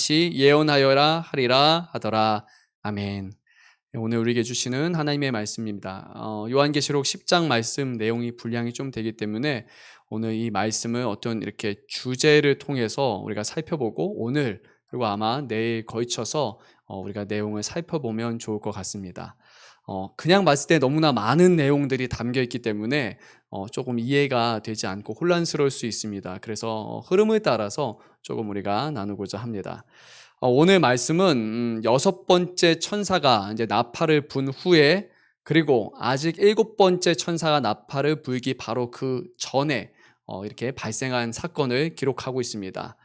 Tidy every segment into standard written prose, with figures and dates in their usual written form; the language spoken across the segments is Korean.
다시 예언하여라 하리라 하더라. 아멘. 오늘 우리에게 주시는 하나님의 말씀입니다. 요한계시록 10장 말씀 내용이 분량이 좀 되기 때문에 오늘 이 말씀을 어떤 이렇게 주제를 통해서 우리가 살펴보고 오늘 그리고 아마 내일 걸쳐서 우리가 내용을 살펴보면 좋을 것 같습니다. 그냥 봤을 때 너무나 많은 내용들이 담겨 있기 때문에 조금 이해가 되지 않고 혼란스러울 수 있습니다. 그래서 흐름을 따라서 조금 우리가 나누고자 합니다. 오늘 말씀은 여섯 번째 천사가 이제 나팔을 분 후에 그리고 아직 일곱 번째 천사가 나팔을 불기 바로 그 전에 이렇게 발생한 사건을 기록하고 있습니다.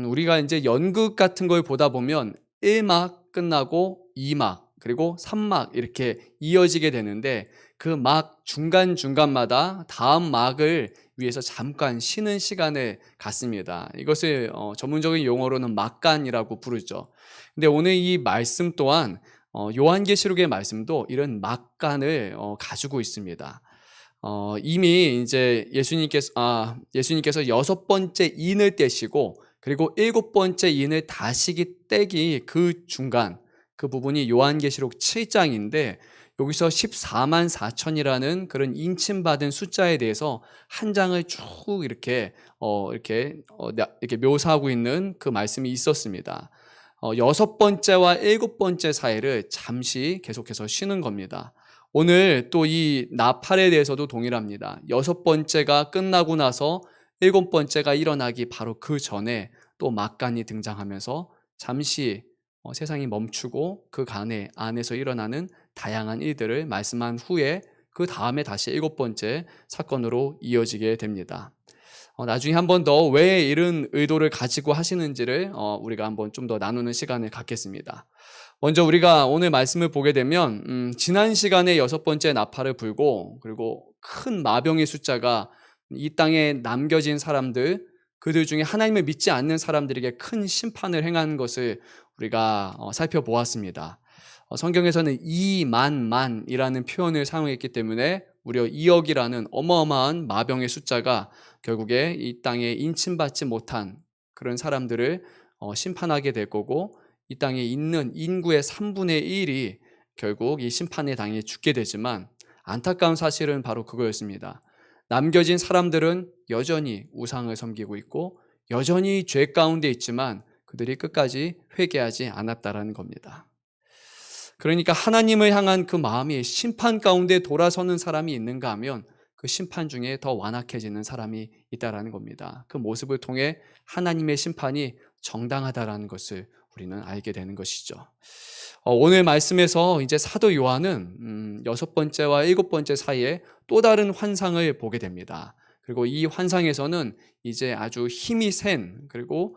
우리가 이제 연극 같은 걸 보다 보면 1막 끝나고 2막 그리고 3막 이렇게 이어지게 되는데 그 막 중간중간마다 다음 막을 위해서 잠깐 쉬는 시간을 갖습니다. 이것을 전문적인 용어로는 막간이라고 부르죠. 근데 오늘 이 말씀 또한 요한계시록의 말씀도 이런 막간을 가지고 있습니다. 이미 이제 예수님께서 여섯 번째 인을 떼시고 그리고 일곱 번째 인을 다시기 떼기 그 중간 그 부분이 요한계시록 7장인데 여기서 14만 4천이라는 그런 인침받은 숫자에 대해서 한 장을 쭉 이렇게 묘사하고 있는 그 말씀이 있었습니다. 여섯 번째와 일곱 번째 사이를 잠시 계속해서 쉬는 겁니다. 오늘 또 이 나팔에 대해서도 동일합니다. 여섯 번째가 끝나고 나서 일곱 번째가 일어나기 바로 그 전에 또 막간이 등장하면서 잠시 세상이 멈추고 그 안에서 일어나는 다양한 일들을 말씀한 후에 그 다음에 다시 일곱 번째 사건으로 이어지게 됩니다. 나중에 한 번 더 왜 이런 의도를 가지고 하시는지를 우리가 한번 좀 더 나누는 시간을 갖겠습니다. 먼저 우리가 오늘 말씀을 보게 되면 지난 시간에 여섯 번째 나팔을 불고 그리고 큰 마병의 숫자가 이 땅에 남겨진 사람들 그들 중에 하나님을 믿지 않는 사람들에게 큰 심판을 행한 것을 우리가 살펴보았습니다. 성경에서는 2만만이라는 표현을 사용했기 때문에 무려 2억이라는 어마어마한 마병의 숫자가 결국에 이 땅에 인침받지 못한 그런 사람들을 심판하게 될 거고 이 땅에 있는 인구의 3분의 1이 결국 이 심판에 당해 죽게 되지만 안타까운 사실은 바로 그거였습니다. 남겨진 사람들은 여전히 우상을 섬기고 있고 여전히 죄 가운데 있지만 그들이 끝까지 회개하지 않았다라는 겁니다. 그러니까 하나님을 향한 그 마음이 심판 가운데 돌아서는 사람이 있는가 하면 그 심판 중에 더 완악해지는 사람이 있다라는 겁니다. 그 모습을 통해 하나님의 심판이 정당하다라는 것을 우리는 알게 되는 것이죠. 오늘 말씀에서 이제 사도 요한은 여섯 번째와 일곱 번째 사이에 또 다른 환상을 보게 됩니다. 그리고 이 환상에서는 이제 아주 힘이 센 그리고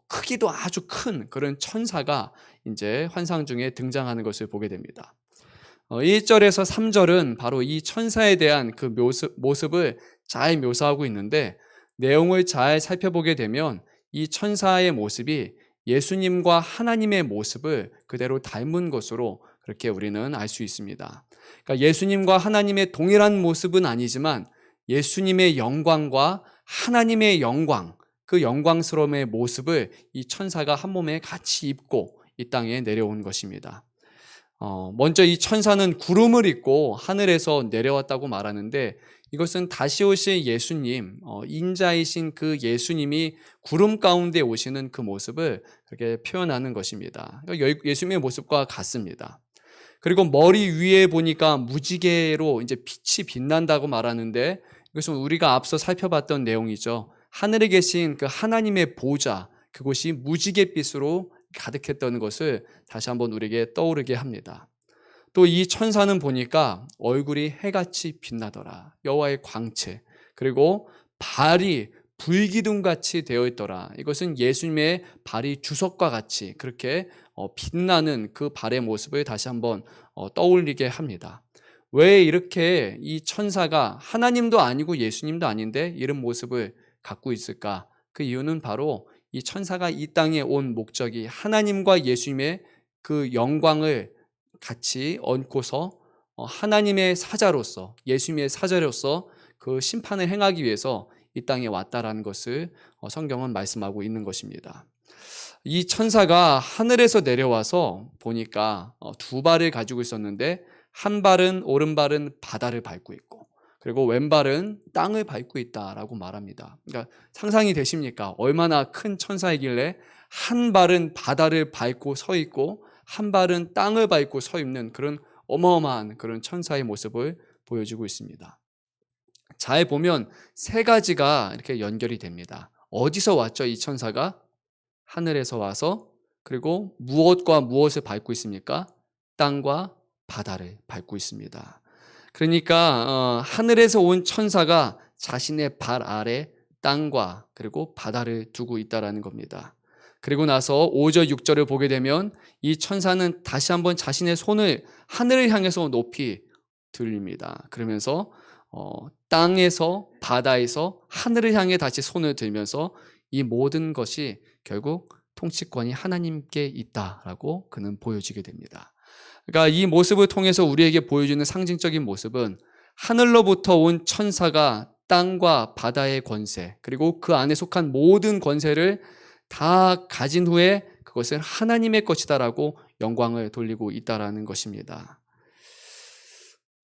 크기도 아주 큰 그런 천사가 이제 환상 중에 등장하는 것을 보게 됩니다. 1절에서 3절은 바로 이 천사에 대한 그 모습을 잘 묘사하고 있는데 내용을 잘 살펴보게 되면 이 천사의 모습이 예수님과 하나님의 모습을 그대로 닮은 것으로 그렇게 우리는 알 수 있습니다. 그러니까 예수님과 하나님의 동일한 모습은 아니지만 예수님의 영광과 하나님의 영광, 그 영광스러움의 모습을 이 천사가 한 몸에 같이 입고 이 땅에 내려온 것입니다. 먼저 이 천사는 구름을 입고 하늘에서 내려왔다고 말하는데 이것은 다시 오실 예수님, 인자이신 그 예수님이 구름 가운데 오시는 그 모습을 그렇게 표현하는 것입니다. 예수님의 모습과 같습니다. 그리고 머리 위에 보니까 무지개로 이제 빛이 빛난다고 말하는데 이것은 우리가 앞서 살펴봤던 내용이죠. 하늘에 계신 그 하나님의 보좌, 그곳이 무지갯빛으로 가득했던 것을 다시 한번 우리에게 떠오르게 합니다. 또 이 천사는 보니까 얼굴이 해같이 빛나더라. 여호와의 광채. 그리고 발이 불기둥같이 되어 있더라. 이것은 예수님의 발이 주석과 같이 그렇게 빛나는 그 발의 모습을 다시 한번 떠올리게 합니다. 왜 이렇게 이 천사가 하나님도 아니고 예수님도 아닌데 이런 모습을 갖고 있을까? 그 이유는 바로 이 천사가 이 땅에 온 목적이 하나님과 예수님의 그 영광을 같이 얹고서 하나님의 사자로서 예수님의 사자로서 그 심판을 행하기 위해서 이 땅에 왔다라는 것을 성경은 말씀하고 있는 것입니다. 이 천사가 하늘에서 내려와서 보니까 두 발을 가지고 있었는데 한 발은 오른발은 바다를 밟고 있고 그리고 왼발은 땅을 밟고 있다라고 말합니다. 그러니까 상상이 되십니까? 얼마나 큰 천사이길래 한 발은 바다를 밟고 서 있고 한 발은 땅을 밟고 서 있는 그런 어마어마한 그런 천사의 모습을 보여주고 있습니다. 잘 보면 세 가지가 이렇게 연결이 됩니다. 어디서 왔죠? 이 천사가? 하늘에서 와서 그리고 무엇과 무엇을 밟고 있습니까? 땅과 바다를 밟고 있습니다. 그러니까 하늘에서 온 천사가 자신의 발 아래 땅과 그리고 바다를 두고 있다라는 겁니다. 그리고 나서 5절 6절을 보게 되면 이 천사는 다시 한번 자신의 손을 하늘을 향해서 높이 들립니다. 그러면서 땅에서 바다에서 하늘을 향해 다시 손을 들면서 이 모든 것이 결국 통치권이 하나님께 있다라고 그는 보여주게 됩니다. 그러니까 이 모습을 통해서 우리에게 보여주는 상징적인 모습은 하늘로부터 온 천사가 땅과 바다의 권세 그리고 그 안에 속한 모든 권세를 다 가진 후에 그것은 하나님의 것이다라고 영광을 돌리고 있다라는 것입니다.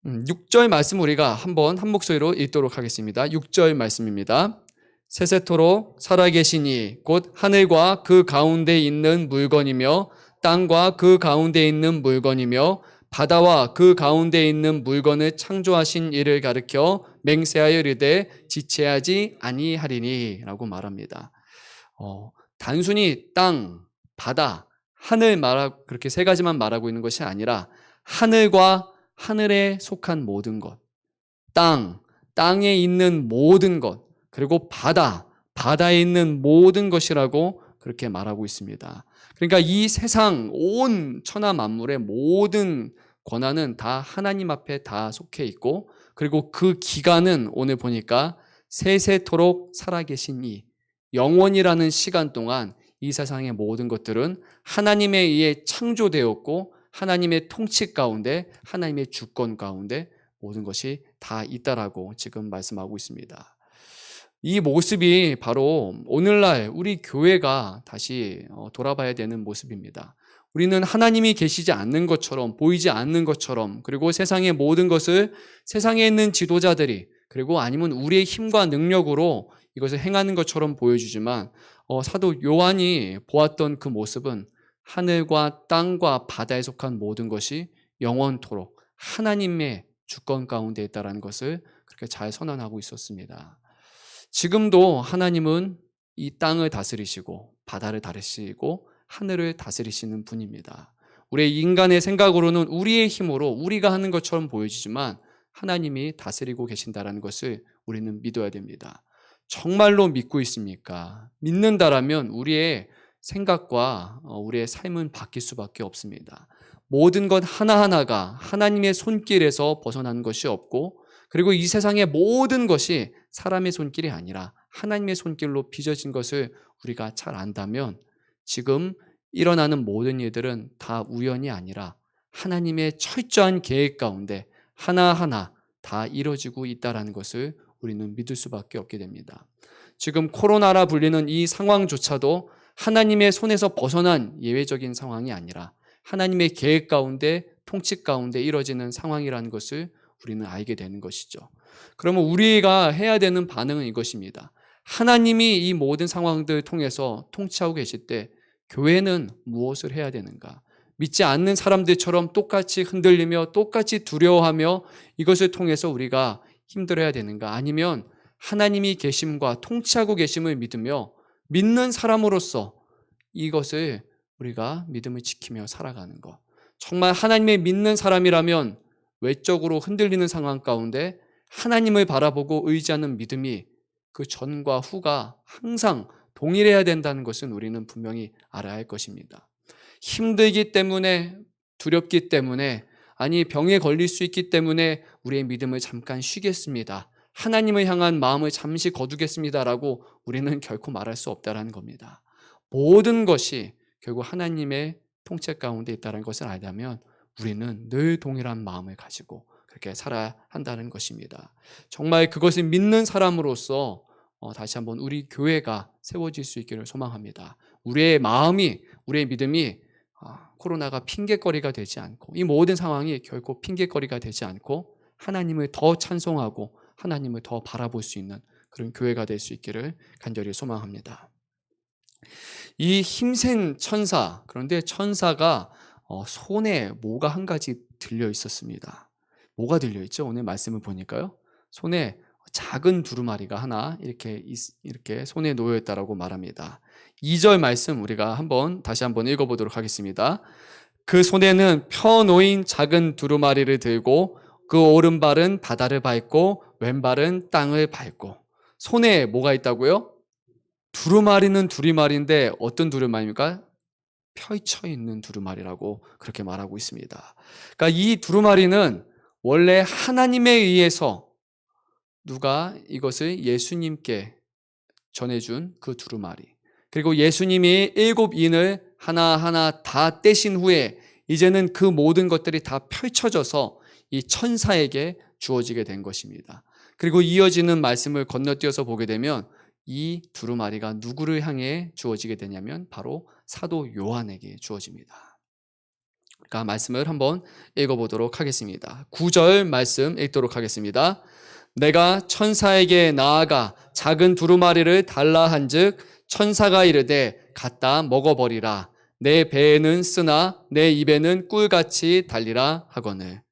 6절 말씀 우리가 한번 한 목소리로 읽도록 하겠습니다. 6절 말씀입니다. 세세토록 살아계시니 곧 하늘과 그 가운데 있는 물건이며 땅과 그 가운데 있는 물건이며 바다와 그 가운데 있는 물건을 창조하신 이를 가리켜 맹세하여 이르되 지체하지 아니하리니 라고 말합니다. 단순히 땅, 바다, 하늘 그렇게 세 가지만 말하고 있는 것이 아니라 하늘과 하늘에 속한 모든 것, 땅에 있는 모든 것, 그리고 바다에 있는 모든 것이라고 그렇게 말하고 있습니다. 그러니까 이 세상 온 천하 만물의 모든 권한은 다 하나님 앞에 다 속해 있고 그리고 그 기간은 오늘 보니까 세세토록 살아계신 이 영원이라는 시간 동안 이 세상의 모든 것들은 하나님에 의해 창조되었고 하나님의 통치 가운데 하나님의 주권 가운데 모든 것이 다 있다라고 지금 말씀하고 있습니다. 이 모습이 바로 오늘날 우리 교회가 다시 돌아봐야 되는 모습입니다. 우리는 하나님이 계시지 않는 것처럼 보이지 않는 것처럼 그리고 세상의 모든 것을 세상에 있는 지도자들이 그리고 아니면 우리의 힘과 능력으로 이것을 행하는 것처럼 보여주지만 사도 요한이 보았던 그 모습은 하늘과 땅과 바다에 속한 모든 것이 영원토록 하나님의 주권 가운데 있다는 것을 그렇게 잘 선언하고 있었습니다. 지금도 하나님은 이 땅을 다스리시고 바다를 다스리시고 하늘을 다스리시는 분입니다. 우리 인간의 생각으로는 우리의 힘으로 우리가 하는 것처럼 보여지지만 하나님이 다스리고 계신다는 것을 우리는 믿어야 됩니다. 정말로 믿고 있습니까? 믿는다라면 우리의 생각과 우리의 삶은 바뀔 수밖에 없습니다. 모든 것 하나하나가 하나님의 손길에서 벗어난 것이 없고 그리고 이 세상의 모든 것이 사람의 손길이 아니라 하나님의 손길로 빚어진 것을 우리가 잘 안다면 지금 일어나는 모든 일들은 다 우연이 아니라 하나님의 철저한 계획 가운데 하나하나 다 이루어지고 있다는 것을 우리는 믿을 수밖에 없게 됩니다. 지금 코로나라 불리는 이 상황조차도 하나님의 손에서 벗어난 예외적인 상황이 아니라 하나님의 계획 가운데 통치 가운데 이루어지는 상황이라는 것을 우리는 알게 되는 것이죠. 그러면 우리가 해야 되는 반응은 이것입니다. 하나님이 이 모든 상황들을 통해서 통치하고 계실 때 교회는 무엇을 해야 되는가? 믿지 않는 사람들처럼 똑같이 흔들리며 똑같이 두려워하며 이것을 통해서 우리가 힘들어야 되는가? 아니면 하나님이 계심과 통치하고 계심을 믿으며 믿는 사람으로서 이것을 우리가 믿음을 지키며 살아가는 것. 정말 하나님의 믿는 사람이라면 외적으로 흔들리는 상황 가운데 하나님을 바라보고 의지하는 믿음이 그 전과 후가 항상 동일해야 된다는 것은 우리는 분명히 알아야 할 것입니다. 힘들기 때문에 두렵기 때문에 아니 병에 걸릴 수 있기 때문에 우리의 믿음을 잠깐 쉬겠습니다. 하나님을 향한 마음을 잠시 거두겠습니다라고 우리는 결코 말할 수 없다는 겁니다. 모든 것이 결국 하나님의 통치 가운데 있다는 것을 알다면 우리는 늘 동일한 마음을 가지고 그렇게 살아야 한다는 것입니다. 정말 그것을 믿는 사람으로서 다시 한번 우리 교회가 세워질 수 있기를 소망합니다. 우리의 마음이, 우리의 믿음이 코로나가 핑계거리가 되지 않고, 이 모든 상황이 결코 핑계거리가 되지 않고 하나님을 더 찬송하고 하나님을 더 바라볼 수 있는 그런 교회가 될 수 있기를 간절히 소망합니다. 이 힘센 천사, 그런데 천사가 손에 뭐가 한 가지 들려 있었습니다. 뭐가 들려 있죠? 오늘 말씀을 보니까요. 손에 작은 두루마리가 하나 이렇게 손에 놓여 있다라고 말합니다. 2절 말씀 우리가 다시 한번 읽어보도록 하겠습니다. 그 손에는 펴놓인 작은 두루마리를 들고 그 오른발은 바다를 밟고 왼발은 땅을 밟고. 손에 뭐가 있다고요? 두루마리는 두루마리인데 어떤 두루마리입니까? 펼쳐 있는 두루마리라고 그렇게 말하고 있습니다. 그러니까 이 두루마리는 원래 하나님에 의해서 누가 이것을 예수님께 전해준 그 두루마리, 그리고 예수님이 7인을 하나하나 다 떼신 후에 이제는 그 모든 것들이 다 펼쳐져서 이 천사에게 주어지게 된 것입니다. 그리고 이어지는 말씀을 건너뛰어서 보게 되면 이 두루마리가 누구를 향해 주어지게 되냐면 바로 사도 요한에게 주어집니다. 그러니까 말씀을 한번 읽어보도록 하겠습니다. 9절 말씀 읽도록 하겠습니다. 내가 천사에게 나아가 작은 두루마리를 달라 한즉 천사가 이르되 갖다 먹어버리라. 내 배에는 쓰나 내 입에는 꿀같이 달리라 하거늘.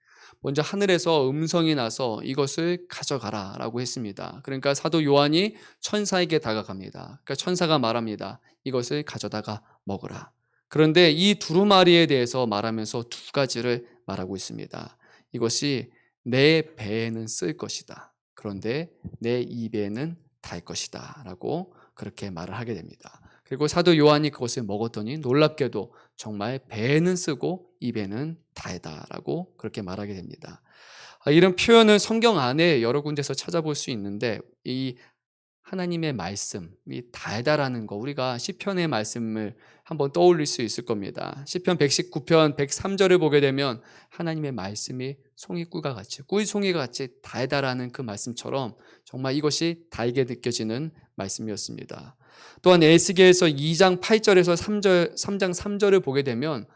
먼저 하늘에서 음성이 나서 이것을 가져가라 라고 했습니다. 그러니까 사도 요한이 천사에게 다가갑니다. 그러니까 천사가 말합니다. 이것을 가져다가 먹으라. 그런데 이 두루마리에 대해서 말하면서 두 가지를 말하고 있습니다. 이것이 내 배에는 쓸 것이다. 그런데 내 입에는 달 것이다 라고 그렇게 말을 하게 됩니다. 그리고 사도 요한이 그것을 먹었더니 놀랍게도 정말 배에는 쓰고 입에는 달다라고 그렇게 말하게 됩니다. 이런 표현은 성경 안에 여러 군데서 찾아볼 수 있는데 이 하나님의 말씀이 달다라는 거, 우리가 시편의 말씀을 한번 떠올릴 수 있을 겁니다. 시편 119편 103절을 보게 되면 하나님의 말씀이 송이꿀과 같이, 꿀송이가 같이 달다라는 그 말씀처럼 정말 이것이 달게 느껴지는 말씀이었습니다. 또한 에스겔서 2장 8절에서 3장 3절을 보게 되면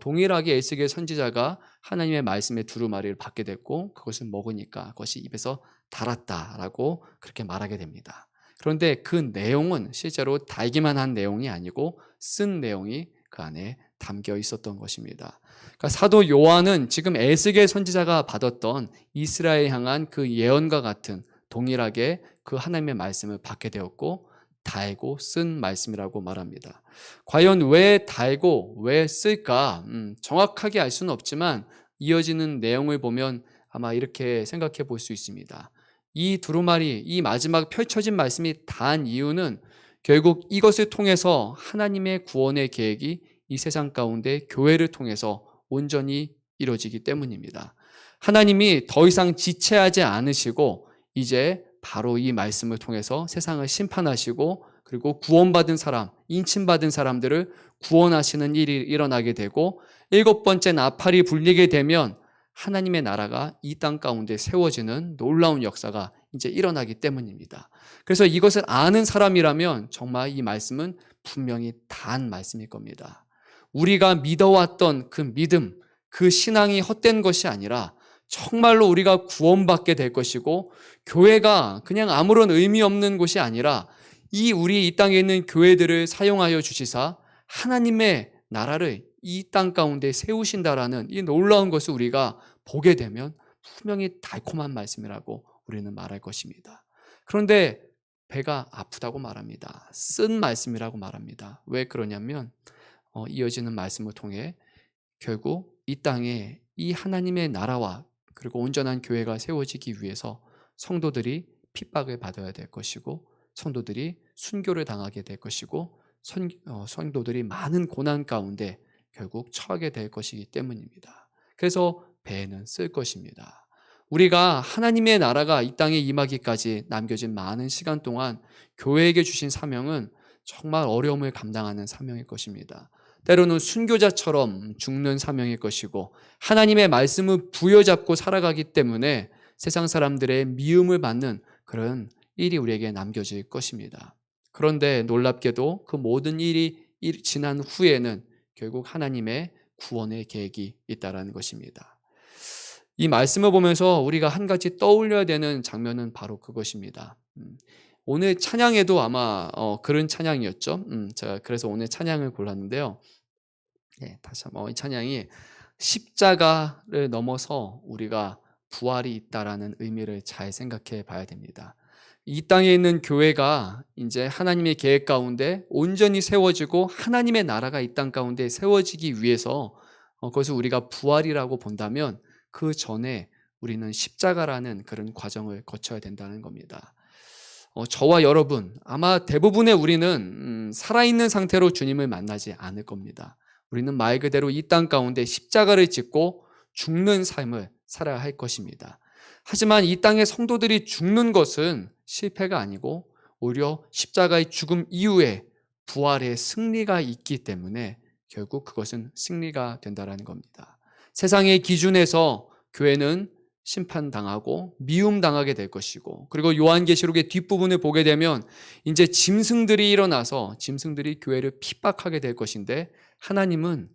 동일하게 에스겔 선지자가 하나님의 말씀의 두루마리를 받게 됐고 그것을 먹으니까 그것이 입에서 달았다라고 그렇게 말하게 됩니다. 그런데 그 내용은 실제로 달기만 한 내용이 아니고 쓴 내용이 그 안에 담겨 있었던 것입니다. 그러니까 사도 요한은 지금 에스겔 선지자가 받았던 이스라엘 향한 그 예언과 같은 동일하게 그 하나님의 말씀을 받게 되었고 달고 쓴 말씀이라고 말합니다. 과연 왜 달고 왜 쓸까? 정확하게 알 수는 없지만 이어지는 내용을 보면 아마 이렇게 생각해 볼 수 있습니다. 이 두루마리, 이 마지막 펼쳐진 말씀이 단 이유는 결국 이것을 통해서 하나님의 구원의 계획이 이 세상 가운데 교회를 통해서 온전히 이루어지기 때문입니다. 하나님이 더 이상 지체하지 않으시고 이제 바로 이 말씀을 통해서 세상을 심판하시고 그리고 구원받은 사람, 인침받은 사람들을 구원하시는 일이 일어나게 되고 7번째 나팔이 불리게 되면 하나님의 나라가 이 땅 가운데 세워지는 놀라운 역사가 이제 일어나기 때문입니다. 그래서 이것을 아는 사람이라면 정말 이 말씀은 분명히 단 말씀일 겁니다. 우리가 믿어왔던 그 믿음, 그 신앙이 헛된 것이 아니라 정말로 우리가 구원받게 될 것이고 교회가 그냥 아무런 의미 없는 곳이 아니라 우리 이 땅에 있는 교회들을 사용하여 주시사 하나님의 나라를 이 땅 가운데 세우신다라는 이 놀라운 것을 우리가 보게 되면 분명히 달콤한 말씀이라고 우리는 말할 것입니다. 그런데 배가 아프다고 말합니다. 쓴 말씀이라고 말합니다. 왜 그러냐면 이어지는 말씀을 통해 결국 이 땅에 이 하나님의 나라와 그리고 온전한 교회가 세워지기 위해서 성도들이 핍박을 받아야 될 것이고 성도들이 순교를 당하게 될 것이고 성도들이 많은 고난 가운데 결국 처하게 될 것이기 때문입니다. 그래서 배는 쓸 것입니다. 우리가 하나님의 나라가 이 땅에 임하기까지 남겨진 많은 시간 동안 교회에게 주신 사명은 정말 어려움을 감당하는 사명일 것입니다. 때로는 순교자처럼 죽는 사명일 것이고 하나님의 말씀을 부여잡고 살아가기 때문에 세상 사람들의 미움을 받는 그런 일이 우리에게 남겨질 것입니다. 그런데 놀랍게도 그 모든 일이 지난 후에는 결국 하나님의 구원의 계획이 있다라는 것입니다. 이 말씀을 보면서 우리가 한 가지 떠올려야 되는 장면은 바로 그것입니다. 오늘 찬양에도 아마 그런 찬양이었죠. 제가 그래서 오늘 찬양을 골랐는데요. 다시 한번 이 찬양이 십자가를 넘어서 우리가 부활이 있다라는 의미를 잘 생각해 봐야 됩니다. 이 땅에 있는 교회가 이제 하나님의 계획 가운데 온전히 세워지고 하나님의 나라가 이 땅 가운데 세워지기 위해서 그것을 우리가 부활이라고 본다면 그 전에 우리는 십자가라는 그런 과정을 거쳐야 된다는 겁니다. 저와 여러분, 아마 대부분의 우리는 살아있는 상태로 주님을 만나지 않을 겁니다. 우리는 말 그대로 이 땅 가운데 십자가를 짓고 죽는 삶을 살아야 할 것입니다. 하지만 이 땅의 성도들이 죽는 것은 실패가 아니고 오히려 십자가의 죽음 이후에 부활의 승리가 있기 때문에 결국 그것은 승리가 된다는 겁니다. 세상의 기준에서 교회는 심판당하고 미움당하게 될 것이고, 그리고 요한계시록의 뒷부분을 보게 되면 이제 짐승들이 일어나서 짐승들이 교회를 핍박하게 될 것인데, 하나님은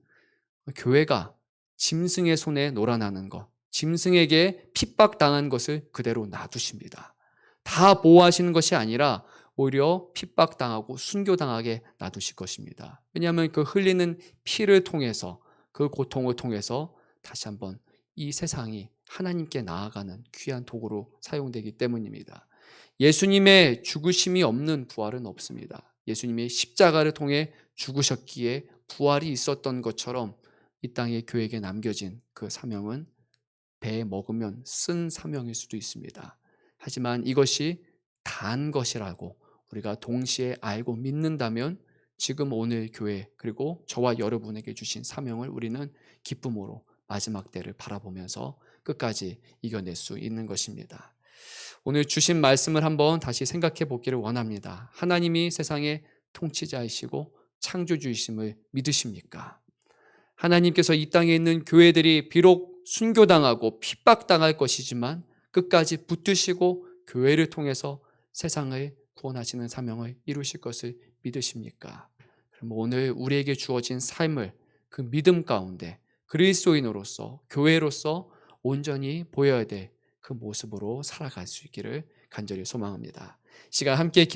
교회가 짐승의 손에 놀아나는 것, 짐승에게 핍박당한 것을 그대로 놔두십니다. 다 보호하시는 것이 아니라 오히려 핍박당하고 순교당하게 놔두실 것입니다. 왜냐하면 그 흘리는 피를 통해서, 그 고통을 통해서 다시 한번 이 세상이 하나님께 나아가는 귀한 도구로 사용되기 때문입니다. 예수님의 죽으심이 없는 부활은 없습니다. 예수님이 십자가를 통해 죽으셨기에 부활이 있었던 것처럼 이 땅의 교회에게 남겨진 그 사명은 배에 먹으면 쓴 사명일 수도 있습니다. 하지만 이것이 다한 것이라고 우리가 동시에 알고 믿는다면 지금 오늘 교회 그리고 저와 여러분에게 주신 사명을 우리는 기쁨으로 마지막 때를 바라보면서 끝까지 이겨낼 수 있는 것입니다. 오늘 주신 말씀을 한번 다시 생각해 보기를 원합니다. 하나님이 세상의 통치자이시고 창조주이심을 믿으십니까? 하나님께서 이 땅에 있는 교회들이 비록 순교당하고 핍박당할 것이지만 끝까지 붙드시고 교회를 통해서 세상을 구원하시는 사명을 이루실 것을 믿으십니까? 그럼 오늘 우리에게 주어진 삶을 그 믿음 가운데 그리스도인으로서 교회로서 온전히 보여야 될 그 모습으로 살아갈 수 있기를 간절히 소망합니다. 시간 함께